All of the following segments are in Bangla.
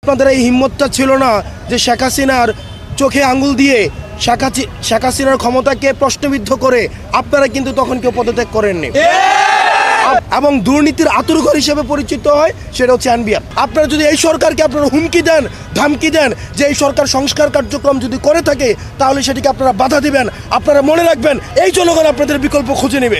আপনাদের এই হিম্মতটা ছিল না যে শেখ হাসিনার চোখে আঙ্গুল দিয়ে শেখ হাসিনার ক্ষমতাকে প্রশ্নবিদ্ধ করে আপনারা কিন্তু তখন কেউ পদত্যাগ করেননি এবং দুর্নীতির আতুরঘর হিসেবে পরিচিত হয় সেটা হচ্ছে এনবিআর। আপনারা যদি এই সরকারকে আপনারা হুমকি দেন, ধামকি দেন যে এই সরকার সংস্কার কার্যক্রম যদি করে থাকে তাহলে সেটিকে আপনারা বাধা দিবেন, আপনারা মনে রাখবেন এই জনগণ আপনাদের বিকল্প খুঁজে নেবে।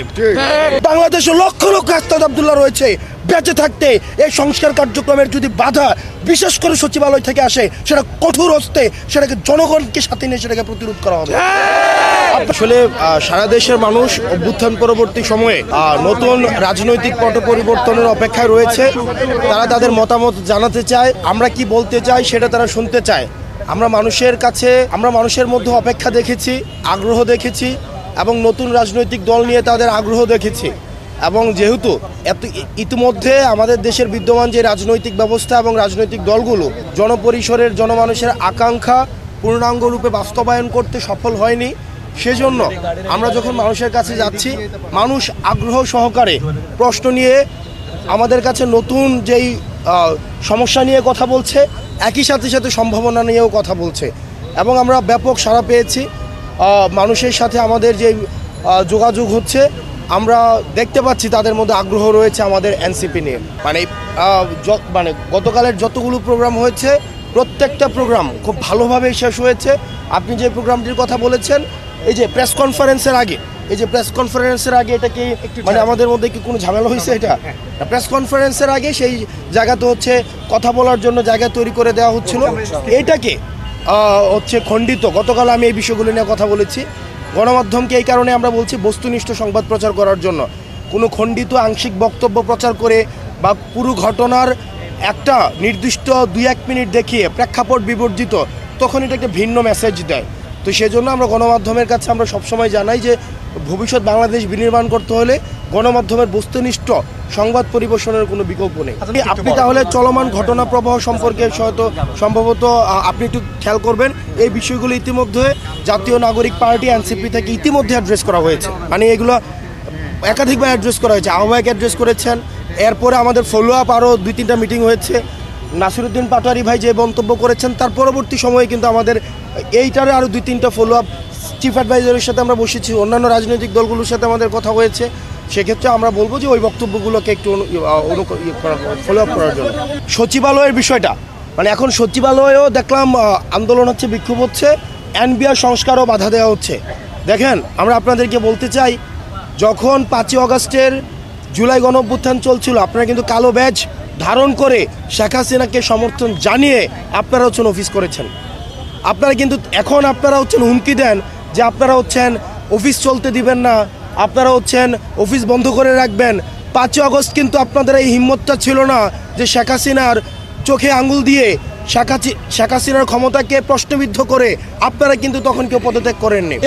বাংলাদেশে লক্ষ লক্ষ আস্তাদ আব্দুল্লাহ রয়েছে, বেঁচে থাকতে এই সংস্কার কার্যক্রমের যদি বাধা বিশেষ করে সচিবালয় থেকে আসে সেটা কঠোর হস্তে সেটাকে জনগণকে সাথে নিয়ে সেটাকে প্রতিরোধ করা হবে। আসলে সারা দেশের মানুষ অভ্যুত্থান পরবর্তী সময়ে নতুন রাজনৈতিক পট পরিবর্তনের অপেক্ষায় রয়েছে। তারা তাদের মতামত জানাতে চায়, আমরা কি বলতে চাই সেটা তারা শুনতে চায়। আমরা মানুষের মধ্যে অপেক্ষা দেখেছি, আগ্রহ দেখেছি এবং নতুন রাজনৈতিক দল নিয়ে তাদের আগ্রহ দেখেছি। এবং যেহেতু ইতিমধ্যে আমাদের দেশের বিদ্যমান যে রাজনৈতিক ব্যবস্থা এবং রাজনৈতিক দলগুলো জনপরিসরের জনমানুষের আকাঙ্ক্ষা পূর্ণাঙ্গ রূপে বাস্তবায়ন করতে সফল হয়নি, সেজন্য আমরা যখন মানুষের কাছে যাচ্ছি মানুষ আগ্রহ সহকারে প্রশ্ন নিয়ে আমাদের কাছে নতুন যেই সমস্যা নিয়ে কথা বলছে, একই সাথে সাথে সম্ভাবনা নিয়েও কথা বলছে এবং আমরা ব্যাপক সাড়া পেয়েছি। মানুষের সাথে আমাদের যে যোগাযোগ হচ্ছে আমরা দেখতে পাচ্ছি তাদের মধ্যে আগ্রহ রয়েছে আমাদের এনসিপি নিয়ে। মানে গতকালের যতগুলো প্রোগ্রাম হয়েছে প্রত্যেকটা প্রোগ্রাম খুব ভালোভাবে শেষ হয়েছে। আপনি যে প্রোগ্রামটির কথা বলেছেন এই যে প্রেস কনফারেন্সের আগে এটা কি মানে আমাদের মধ্যে কি কোনো ঝামেলা হয়েছে? এটা প্রেস কনফারেন্সের আগে সেই জায়গাতে হচ্ছে কথা বলার জন্য জায়গা তৈরি করে দেওয়া হচ্ছিল, এটাকে হচ্ছে খণ্ডিত। গতকাল আমি এই বিষয়গুলো নিয়ে কথা বলেছি। গণমাধ্যমকে এই কারণে আমরা বলছি বস্তুনিষ্ঠ সংবাদ প্রচার করার জন্য, কোনো খণ্ডিত আংশিক বক্তব্য প্রচার করে বা পুরো ঘটনার একটা নির্দিষ্ট 2-1 মিনিট দেখিয়ে প্রেক্ষাপট বিবর্জিত তখন এটা একটা ভিন্ন মেসেজ দেয়। তো সেজন্য আমরা গণমাধ্যমের কাছে আমরা সবসময় জানাই যে ভবিষ্যৎ বাংলাদেশ বিনির্মাণ করতে হলে গণমাধ্যমের বস্তুনিষ্ঠ সংবাদ পরিবেশনের কোনো বিকল্প নেই। আপনি তাহলে চলমান ঘটনা প্রবাহ সম্পর্কে সম্ভবত আপনি একটু খেয়াল করবেন, এই বিষয়গুলো ইতিমধ্যে জাতীয় নাগরিক পার্টি এনসিপি থেকে ইতিমধ্যে অ্যাড্রেস করা হয়েছে। মানে এগুলো একাধিকবার অ্যাড্রেস করা হয়েছে, আহ্বায়ক অ্যাড্রেস করেছেন, এরপরে আমাদের ফলো আপ আরও 2-3টা মিটিং হয়েছে। নাসিরউদ্দিন পাটোয়ারি ভাই যে মন্তব্য করেছেন তার পরবর্তী সময়ে কিন্তু আমাদের এইটারে আরও 2-3টা ফলো আপ চিফ অ্যাডভাইজারের সাথে আমরা বসেছি, অন্যান্য রাজনৈতিক দলগুলোর সাথে আমাদের কথা হয়েছে। সেক্ষেত্রে আমরা বলবো যে ওই বক্তব্যগুলোকে একটু ফলো আপ করার জন্য। সচিবালয়ের বিষয়টা মানে এখন সচিবালয়েও দেখলাম আন্দোলন হচ্ছে, বিক্ষোভ হচ্ছে, এনবিআর সংস্কারও বাধা দেওয়া হচ্ছে। দেখেন আমরা আপনাদেরকে বলতে চাই, যখন 5ই আগস্টের জুলাই গণঅভ্যুত্থান চলছিল আপনারা কিন্তু কালো ব্যাজ ধারণ করে শেখ হাসিনাকে সমর্থন জানিয়ে আপনারা হচ্ছেন অফিস করেছেন। আপনারা কিন্তু এখন আপনারা হচ্ছেন হুমকি দেন যে আপনারা হচ্ছেন অফিস চলতে দিবেন না, আপনারা হচ্ছেন অফিস বন্ধ করে রাখবেন। 5ই আগস্ট কিন্তু আপনাদের এই হিম্মতটা ছিল না যে শেখ হাসিনার চোখে আঙ্গুল দিয়ে শেখ হাসিনার ক্ষমতাকে প্রশ্নবিদ্ধ করে আপনারা কিন্তু তখন কেউ পদত্যাগ করেননি।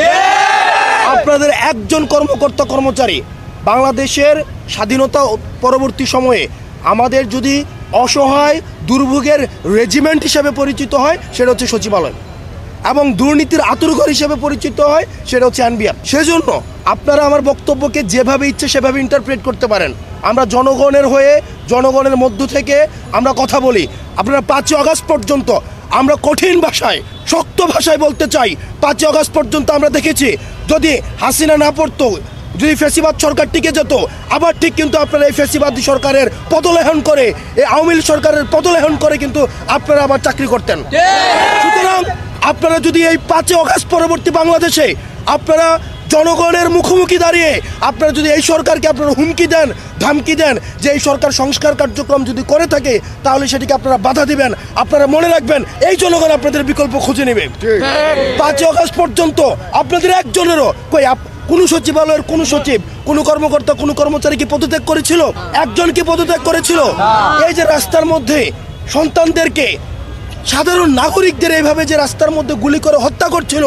আপনাদের একজন কর্মকর্তা কর্মচারী বাংলাদেশের স্বাধীনতা পরবর্তী সময়ে আমাদের যদি অসহায় দুর্ভোগের রেজিমেন্ট হিসেবে পরিচিত হয় সেটা হচ্ছে সচিবালয় এবং দুর্নীতির আতুরঘর হিসেবে পরিচিত হয় সেটা হচ্ছে এনবিআর। সেজন্য আপনারা আমার বক্তব্যকে যেভাবে ইচ্ছে সেভাবে ইন্টারপ্রেট করতে পারেন। আমরা জনগণের হয়ে জনগণের মধ্য থেকে আমরা কথা বলি। আপনারা 5ই আগস্ট পর্যন্ত আমরা কঠিন ভাষায় শক্ত ভাষায় বলতে চাই, 5ই আগস্ট পর্যন্ত আমরা দেখেছি যদি হাসিনা না পড়তো, যদি ফ্যাসিবাদ সরকার টিকে যেত, আবার ঠিক কিন্তু আপনারা এই ফ্যাসিবাদী সরকারের পদলেহন করে, এই আওয়ামী লীগ সরকারের পদলেহন করে কিন্তু আপনারা আবার চাকরি করতেন। সুতরাং আপনারা যদি এই 5ই আগস্ট পরবর্তী বাংলাদেশে আপনারা জনগণের মুখোমুখি দাঁড়িয়ে আপনারা যদি এই সরকারকে আপনারা হুমকি দেন, ধামকি দেন যে এই সরকার সংস্কার কার্যক্রম যদি করে থাকে তাহলে সেটিকে আপনারা বাধা দিবেন, আপনারা মনে রাখবেন এই জনগণ আপনাদের বিকল্প খুঁজে নেবে। 5ই আগস্ট পর্যন্ত আপনাদের একজনেরও কোনো সচিবালয়ের কোনো সচিব, কোনো কর্মকর্তা, কোনো কর্মচারী কি পদত্যাগ করেছিল? একজন কি পদত্যাগ করেছিল? এই যে রাস্তার মধ্যে সন্তানদেরকে, সাধারণ নাগরিকদের এইভাবে যে রাস্তার মধ্যে গুলি করে হত্যা করছিল,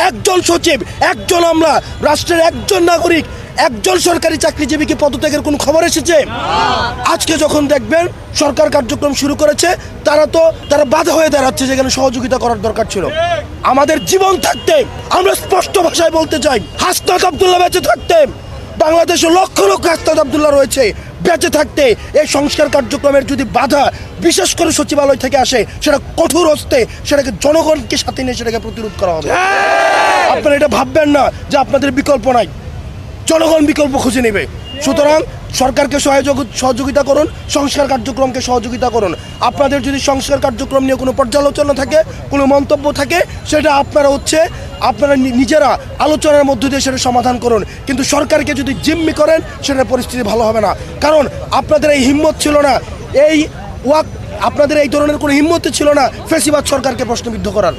একজন সচিব, একজন আমলা, রাষ্ট্রের একজন নাগরিক, একজন সরকারি চাকরিজীবীকে পদত্যাগের কোন খবর এসেছে? আজকে যখন দেখবেন সরকার কার্যক্রম শুরু করেছে তারা বাধা হয়ে দাঁড়াচ্ছে, যেখানে সহযোগিতা করার দরকার ছিল। আমাদের জীবন থাকতে আমরা স্পষ্ট ভাষায় বলতে চাই, হাসনাত আব্দুল্লাহ বেঁচে থাকতে বাংলাদেশে লক্ষ লক্ষ হাসনাত আব্দুল্লাহ রয়েছে, বেঁচে থাকতে এই সংস্কার কার্যক্রমের যদি বাধা বিশেষ করে সচিবালয় থেকে আসে, সেটা কঠোর হস্তে সেটাকে জনগণকে সাথে নিয়ে সেটাকে প্রতিরোধ করা হবে। আপনারা এটা ভাববেন না যে আপনাদের বিকল্প নাই, জনগণ বিকল্প খুঁজে নেবে। সুতরাং সরকারকে সহযোগিতা করুন, সংস্কার কার্যক্রমকে সহযোগিতা করুন। আপনাদের যদি সংস্কার কার্যক্রম নিয়ে কোনো পর্যালোচনা থাকে, কোনো মন্তব্য থাকে, সেটা আপনারা নিজেরা আলোচনার মধ্য দিয়ে সেটা সমাধান করুন। কিন্তু সরকারকে যদি জিম্মি করেন, সেটার পরিস্থিতি ভালো হবে না। কারণ আপনাদের এই হিম্মত ছিল না, আপনাদের এই ধরনের কোনো হিম্মত ছিল না ফ্যাসিবাদ সরকারকে প্রশ্নবিদ্ধ করার।